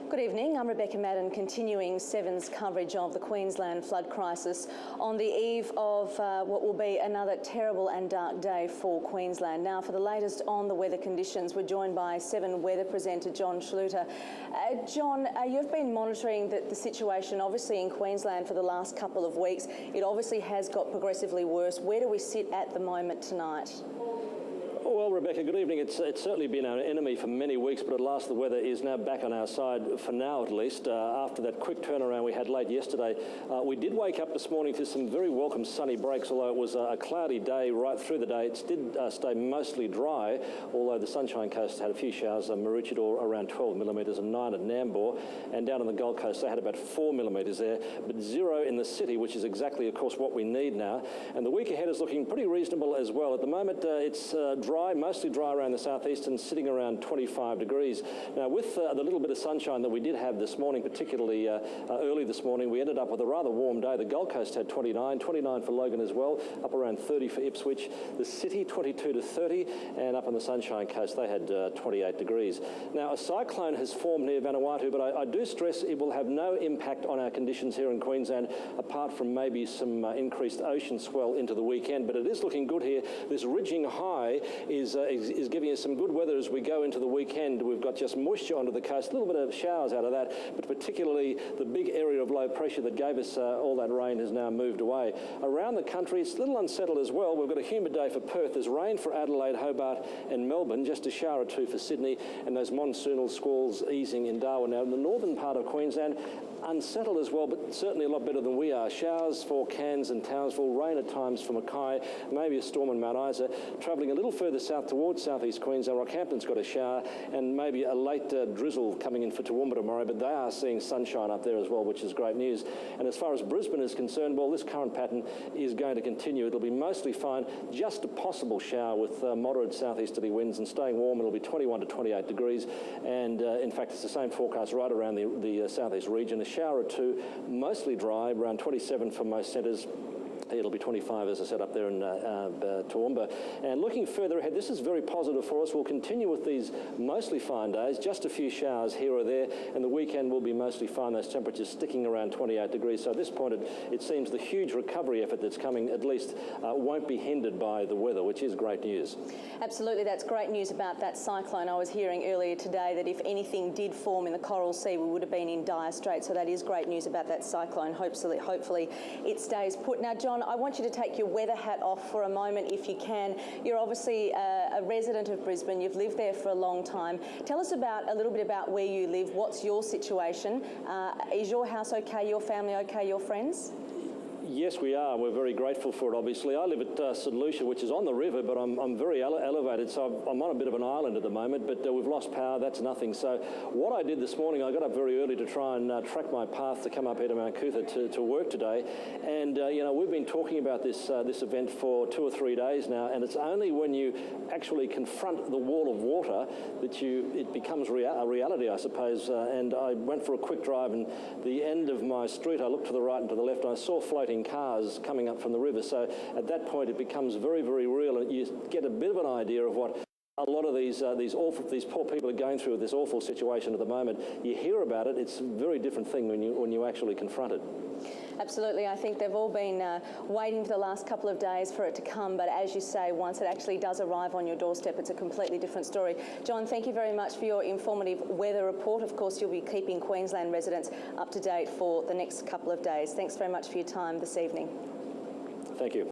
Good evening, I'm Rebecca Maddern, continuing Seven's coverage of the Queensland flood crisis on the eve of what will be another terrible and dark day for Queensland. Now, for the latest on the weather conditions, we're joined by Seven weather presenter John Schluter. John, you've been monitoring the situation obviously in Queensland for the last couple of weeks. It obviously has got progressively worse. Where do we sit at the moment tonight? Well, Rebecca, good evening. It's certainly been our enemy for many weeks, but at last the weather is now back on our side, for now at least. After that quick turnaround we had late yesterday, we did wake up this morning to some very welcome sunny breaks, although it was a cloudy day right through the day. It did stay mostly dry, although the Sunshine Coast had a few showers, Maroochydore around 12 millimetres and 9 at Nambour, and down on the Gold Coast they had about 4 millimetres there, but 0 in the city, which is exactly, of course, what we need now. And the week ahead is looking pretty reasonable as well. At the moment, it's dry, mostly dry around the southeast and sitting around 25 degrees. Now, with the little bit of sunshine that we did have this morning, particularly early this morning, we ended up with a rather warm day. The Gold Coast had 29 for Logan as well, up around 30 for Ipswich. The city 22 to 30, and up on the Sunshine Coast they had 28 degrees. Now, a cyclone has formed near Vanuatu, but I do stress it will have no impact on our conditions here in Queensland, apart from maybe some increased ocean swell into the weekend. But it is looking good here. This ridging high is giving us some good weather as we go into the weekend. We've got just moisture onto the coast, a little bit of showers out of that, but particularly the big area of low pressure that gave us all that rain has now moved away. Around the country, it's a little unsettled as well. We've got a humid day for Perth. There's rain for Adelaide, Hobart and Melbourne, just a shower or two for Sydney, and those monsoonal squalls easing in Darwin. Now, in the northern part of Queensland, unsettled as well, but certainly a lot better than we are. Showers for Cairns and Townsville, rain at times for Mackay, maybe a storm in Mount Isa. Travelling a little further south towards southeast Queensland, Rockhampton's got a shower and maybe a late drizzle coming in for Toowoomba tomorrow, but they are seeing sunshine up there as well, which is great news. And as far as Brisbane is concerned, well, this current pattern is going to continue. It'll be mostly fine, just a possible shower with moderate southeasterly winds and staying warm. It'll be 21 to 28 degrees, and in fact it's the same forecast right around the southeast region. A shower or two, mostly dry, around 27 for most centres. It'll be 25, as I said, up there in Toowoomba. And looking further ahead, this is very positive for us. We'll continue with these mostly fine days, just a few showers here or there, and the weekend will be mostly fine, those temperatures sticking around 28 degrees. So at this point, it seems the huge recovery effort that's coming at least won't be hindered by the weather, which is great news. Absolutely, that's great news about that cyclone. I was hearing earlier today that if anything did form in the Coral Sea, we would have been in dire straits. So that is great news about that cyclone. Hopefully it stays put. Now, John, I want you to take your weather hat off for a moment if you can. You're obviously a resident of Brisbane. You've lived there for a long time. Tell us a little bit about where you live. What's your situation? Is your house okay? Your family okay? Your friends? Yes, we are. We're very grateful for it, obviously. I live at St Lucia, which is on the river, but I'm very elevated, so I'm on a bit of an island at the moment, but we've lost power. That's nothing. So what I did this morning, I got up very early to try and track my path to come up here to Mount Coot-tha to work today. And, you know, we've been talking about this event for 2 or 3 days now, and it's only when you actually confront the wall of water that it becomes a reality, I suppose. And I went for a quick drive, and the end of my street, I looked to the right and to the left, and I saw floating cars coming up from the river. So at that point it becomes very, very real, and you get a bit of an idea of what a lot of these poor people are going through with this awful situation at the moment. You hear about it, it's a very different thing when you actually confront it. Absolutely. I think they've all been waiting for the last couple of days for it to come, but as you say, once it actually does arrive on your doorstep, it's a completely different story. John, thank you very much for your informative weather report. Of course, you'll be keeping Queensland residents up to date for the next couple of days. Thanks very much for your time this evening. Thank you.